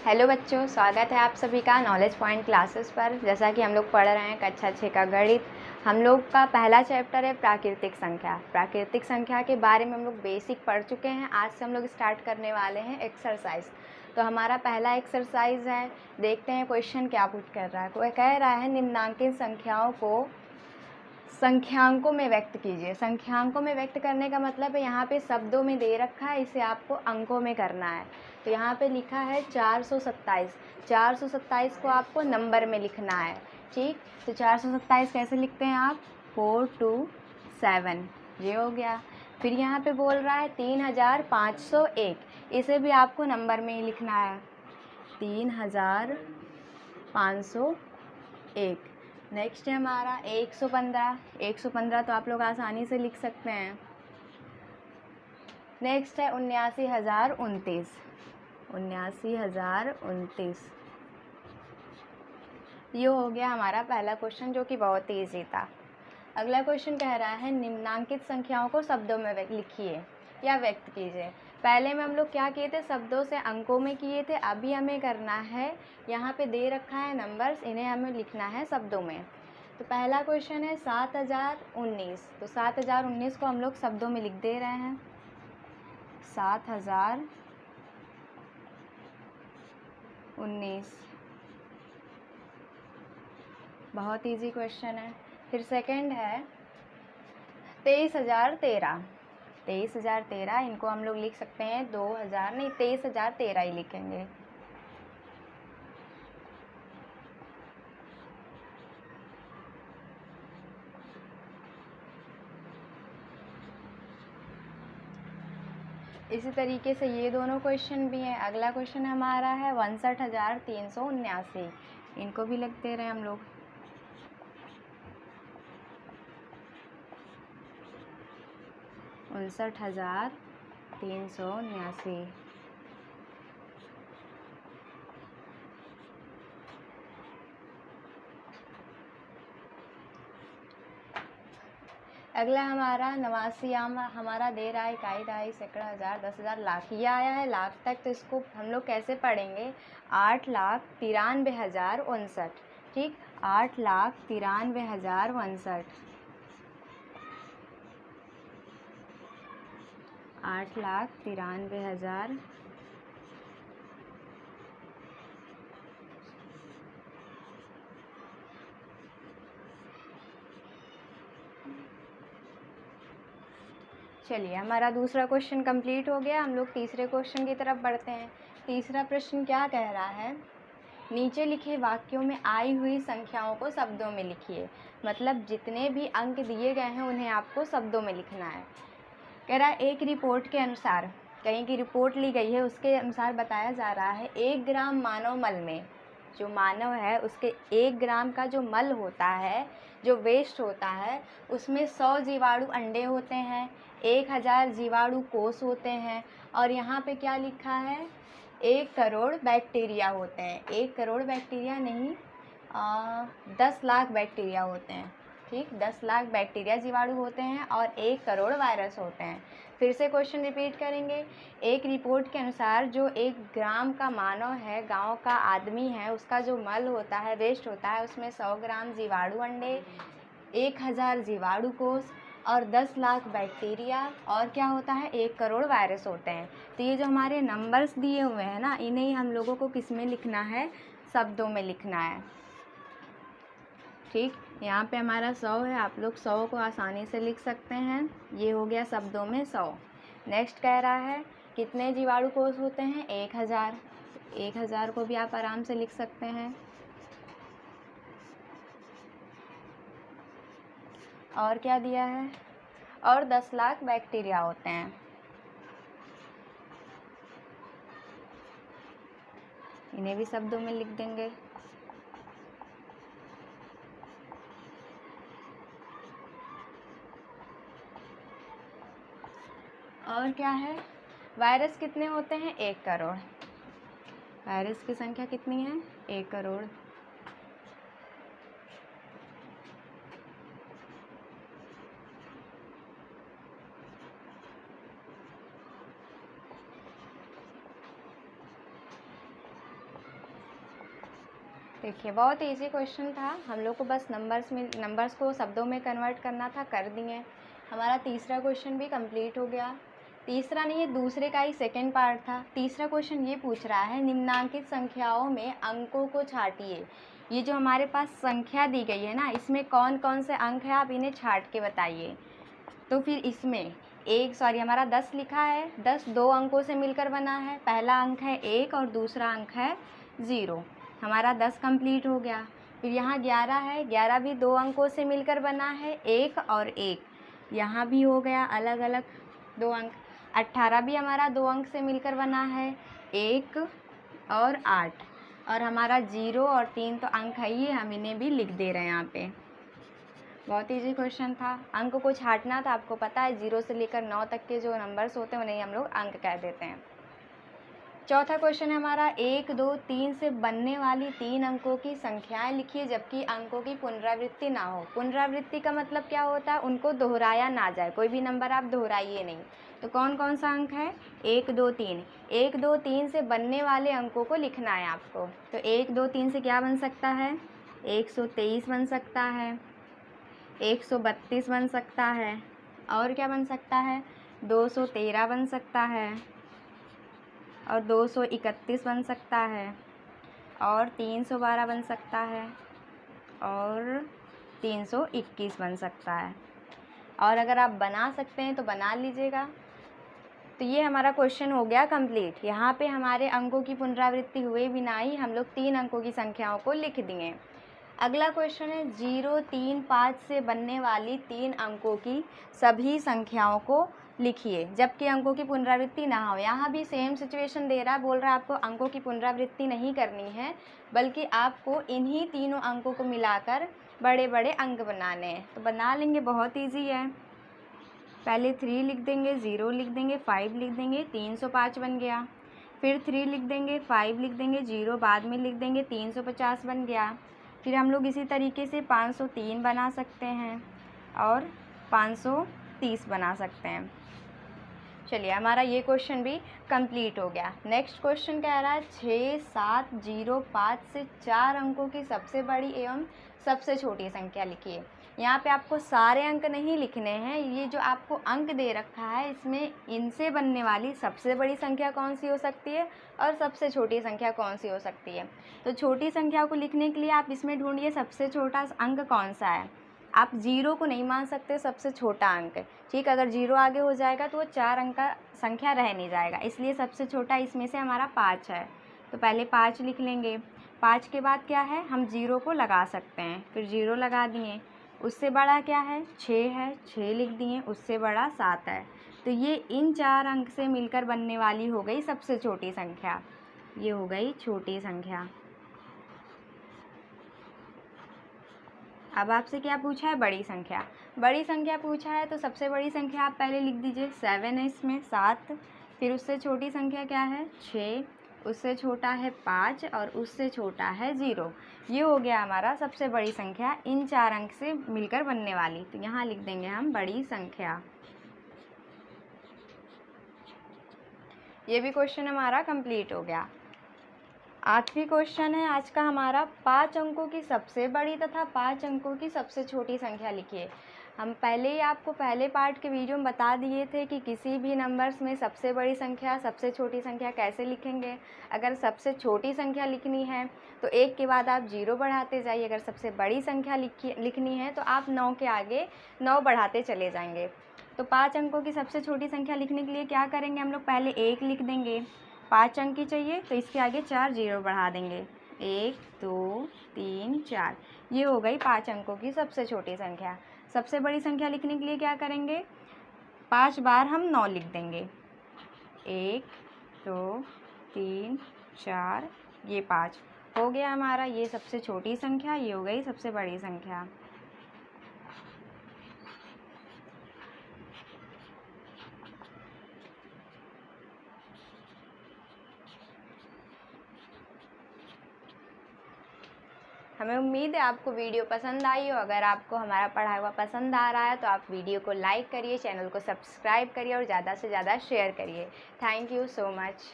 Hello बच्चों, स्वागत है आप सभी का नॉलेज पॉइंट क्लासेस पर। जैसा कि हम लोग पढ़ रहे हैं कक्षा 6 का गणित। हम लोग का पहला चैप्टर है प्राकृतिक संख्या। प्राकृतिक संख्या के बारे में हम लोग बेसिक पढ़ चुके हैं। आज से हम लोग स्टार्ट करने वाले हैं एक्सरसाइज। तो हमारा पहला एक्सरसाइज है, देखते हैं क्वेश्चन क्या पुट कर रहा है। कोई कह रहा है निम्नांकित संख्याओं को संख्यांकों में व्यक्त कीजिए। संख्यांकों में व्यक्त करने का मतलब है यहाँ पे शब्दों में दे रखा है, इसे आपको अंकों में करना है। तो यहाँ पे लिखा है 427। 427 को आपको नंबर में लिखना है, ठीक। तो 427 कैसे लिखते हैं आप? 427, ये हो गया। फिर यहाँ पे बोल रहा है 3501, इसे भी आपको नंबर में ही लिखना है, 3501। नेक्स्ट है हमारा 115। 115 तो आप लोग आसानी से लिख सकते हैं। नेक्स्ट है 79,029। 79,029, ये हो गया हमारा पहला क्वेश्चन, जो कि बहुत ही ईजी था। अगला क्वेश्चन कह रहा है निम्नांकित संख्याओं को शब्दों में लिखिए या व्यक्त कीजिए। पहले में हम लोग क्या किए थे? शब्दों से अंकों में किए थे। अभी हमें करना है, यहाँ पे दे रखा है नंबर्स, इन्हें हमें लिखना है शब्दों में। तो पहला क्वेश्चन है 7019। तो 7019 को हम लोग शब्दों में लिख दे रहे हैं, 7019। बहुत इजी क्वेश्चन है। फिर सेकंड है 23,013। 23,013, इनको हम लोग लिख सकते हैं 2000 नहीं, 23,013 ही लिखेंगे। इसी तरीके से ये दोनों क्वेश्चन भी हैं। अगला क्वेश्चन हमारा है 59,379, इनको भी लिख दे रहे हैं हम लोग। उनसठ 59,379। अगला हमारा 89, हमारा दे रहा है इकाई, दहाई, सैकड़ा, हज़ार, 10,000, लाख। ये आया है लाख तक, तो इसको हम लोग कैसे पढ़ेंगे? 8,93,059, ठीक। 8,93,059, 8,93,000। चलिए, हमारा दूसरा क्वेश्चन कंप्लीट हो गया। हम लोग तीसरे क्वेश्चन की तरफ बढ़ते हैं। तीसरा प्रश्न क्या कह रहा है? नीचे लिखे वाक्यों में आई हुई संख्याओं को शब्दों में लिखिए। मतलब जितने भी अंक दिए गए हैं उन्हें आपको शब्दों में लिखना है। कह रहा है एक रिपोर्ट के अनुसार, कहीं की रिपोर्ट ली गई है, उसके अनुसार बताया जा रहा है 1 ग्राम मानव मल में, जो मानव है उसके 1 ग्राम का जो मल होता है, जो वेस्ट होता है, उसमें 100 जीवाणु अंडे होते हैं, 1000 जीवाणु कोष होते हैं, और यहाँ पे क्या लिखा है? 1 करोड़ बैक्टीरिया होते हैं। 1 करोड़ बैक्टीरिया नहीं, 10 लाख बैक्टीरिया होते हैं, ठीक। 10 लाख बैक्टीरिया जीवाणु होते हैं और 1 करोड़ वायरस होते हैं। फिर से क्वेश्चन रिपीट करेंगे। एक रिपोर्ट के अनुसार जो 1 ग्राम का मानव है, गांव का आदमी है, उसका जो मल होता है, वेस्ट होता है, उसमें 100 ग्राम जीवाणु अंडे, 1000 जीवाणु कोष और 10 लाख बैक्टीरिया, और क्या होता है? 1 करोड़ वायरस होते हैं। तो ये जो हमारे नंबर्स दिए हुए हैं ना, इन्हें ही हम लोगों को किस में लिखना है? शब्दों में लिखना है, ठीक। यहाँ पे हमारा 100 है, आप लोग 100 को आसानी से लिख सकते हैं। ये हो गया शब्दों में 100। नेक्स्ट कह रहा है कितने जीवाणु कोष होते हैं? 1000। 1000 को भी आप आराम से लिख सकते हैं। और क्या दिया है? और 10 लाख बैक्टीरिया होते हैं। इन्हें भी शब्दों में लिख देंगे। और क्या है? वायरस कितने होते हैं? 1 करोड़। वायरस की संख्या कितनी है? 1 करोड़। देखिए बहुत इजी क्वेश्चन था, हम लोग को बस नंबर्स को शब्दों में कन्वर्ट करना था, कर दिए। हमारा तीसरा क्वेश्चन भी कंप्लीट हो गया। तीसरा नहीं, ये दूसरे का ही सेकंड पार्ट था। तीसरा क्वेश्चन ये पूछ रहा है निम्नांकित संख्याओं में अंकों को छांटिए। ये जो हमारे पास संख्या दी गई है ना, इसमें कौन कौन से अंक है आप इन्हें छांट के बताइए। तो फिर इसमें हमारा 10 लिखा है, 10 दो अंकों से मिलकर बना है। पहला अंक है 1 और दूसरा अंक है 0। हमारा 10 कंप्लीट हो गया। फिर यहाँ 11 है, 11 भी दो अंकों से मिलकर बना है, 1 और 1। यहाँ भी हो गया अलग अलग दो अंक। 18 भी हमारा दो अंक से मिलकर बना है, 1 और 8। और हमारा 0 और 3 तो अंक है ही, हम इन्हें भी लिख दे रहे हैं यहाँ पे। बहुत इजी क्वेश्चन था, अंक को छांटना था। आपको पता है 0 से लेकर 9 तक के जो नंबर्स होते हैं उन्हें हम लोग अंक कह देते हैं। चौथा क्वेश्चन है हमारा 1, 2, 3 से बनने वाली 3 अंकों की संख्याएं लिखिए जबकि अंकों की पुनरावृत्ति ना हो। पुनरावृत्ति का मतलब क्या होता है, उनको दोहराया ना जाए, कोई भी नंबर आप दोहराइए नहीं। तो कौन कौन सा अंक है, 1, 2, 3। 1, 2, 3 से बनने वाले अंकों को लिखना है आपको। तो 1, 2, 3 से क्या बन सकता है, 123 बन सकता है, 132 बन सकता है, और क्या बन सकता है, 213 बन सकता है, और 231 बन सकता है, और 312 बन सकता है, और 321 बन सकता है। और अगर आप बना सकते हैं तो बना लीजिएगा। तो ये हमारा क्वेश्चन हो गया कंप्लीट। यहाँ पे हमारे अंकों की पुनरावृत्ति हुए बिना ही हम लोग 3 अंकों की संख्याओं को लिख दिए। अगला क्वेश्चन है 0, 3, 5 से बनने वाली 3 अंकों की सभी संख्याओं को लिखिए जबकि अंकों की पुनरावृत्ति ना हो। यहाँ भी सेम सिचुएशन दे रहा है, बोल रहा है आपको अंकों की पुनरावृत्ति नहीं करनी है, बल्कि आपको इन्हीं तीनों अंकों को मिलाकर बड़े बड़े अंक बनाने हैं। तो बना लेंगे, बहुत ईजी है। पहले 3 लिख देंगे, 0 लिख देंगे, 5 लिख देंगे, 305 बन गया। फिर 3 लिख देंगे, 5 लिख देंगे, 0 बाद में लिख देंगे, 350 बन गया। फिर हम लोग इसी तरीके से 503 बना सकते हैं और 530 बना सकते हैं। चलिए हमारा ये क्वेश्चन भी कंप्लीट हो गया। नेक्स्ट क्वेश्चन कह रहा है 6705 से 4 अंकों की सबसे बड़ी एवं सबसे छोटी संख्या लिखिए। यहाँ पे आपको सारे अंक नहीं लिखने हैं, ये जो आपको अंक दे रखा है इसमें इनसे बनने वाली सबसे बड़ी संख्या कौन सी हो सकती है और सबसे छोटी संख्या कौन सी हो सकती है। तो छोटी संख्या को लिखने के लिए आप इसमें ढूंढिए सबसे छोटा अंक कौन सा है। आप 0 को नहीं मान सकते सबसे छोटा अंक, ठीक। अगर 0 आगे हो जाएगा तो वो 4 अंक का संख्या रह नहीं जाएगा, इसलिए सबसे छोटा इसमें से हमारा 5 है। तो पहले 5 लिख लेंगे। 5 के बाद क्या है, हम 0 को लगा सकते हैं, फिर 0 लगा दिए। उससे बड़ा क्या है, 6 है, 6 लिख दिए। उससे बड़ा 7 है। तो ये इन 4 अंक से मिलकर बनने वाली हो गई सबसे छोटी संख्या, ये हो गई छोटी संख्या। अब आपसे क्या पूछा है, बड़ी संख्या। बड़ी संख्या पूछा है तो सबसे बड़ी संख्या आप पहले लिख दीजिए, 7 है इसमें, 7। फिर उससे छोटी संख्या क्या है, 6। उससे छोटा है 5 और उससे छोटा है 0। ये हो गया हमारा सबसे बड़ी संख्या इन 4 अंक से मिलकर बनने वाली। तो यहाँ लिख देंगे हम बड़ी संख्या। ये भी क्वेश्चन हमारा कंप्लीट हो गया। आखिरी क्वेश्चन है आज का हमारा, 5 अंकों की सबसे बड़ी तथा 5 अंकों की सबसे छोटी संख्या लिखिए। हम पहले ही आपको पहले पार्ट के वीडियो में बता दिए थे कि किसी भी नंबर्स में सबसे बड़ी संख्या सबसे छोटी संख्या कैसे लिखेंगे। अगर सबसे छोटी संख्या लिखनी है तो 1 के बाद आप 0 बढ़ाते जाइए, अगर सबसे बड़ी संख्या लिखनी है तो आप 9 के आगे 9 बढ़ाते चले जाएंगे। तो 5 अंकों की सबसे छोटी संख्या लिखने के लिए क्या करेंगे, हम लोग पहले 1 लिख देंगे। 5 अंक की चाहिए तो इसके आगे 4 0 बढ़ा देंगे, 1 2 3 4। ये हो गई 5 अंकों की सबसे छोटी संख्या। सबसे बड़ी संख्या लिखने के लिए क्या करेंगे, 5 बार हम 9 लिख देंगे, 1 2 3 4, ये 5 हो गया हमारा ये सबसे छोटी संख्या, ये हो गई सबसे बड़ी संख्या। हमें उम्मीद है आपको वीडियो पसंद आई हो। अगर आपको हमारा पढ़ा हुआ पसंद आ रहा है तो आप वीडियो को लाइक करिए, चैनल को सब्सक्राइब करिए और ज़्यादा से ज़्यादा शेयर करिए। Thank you so much.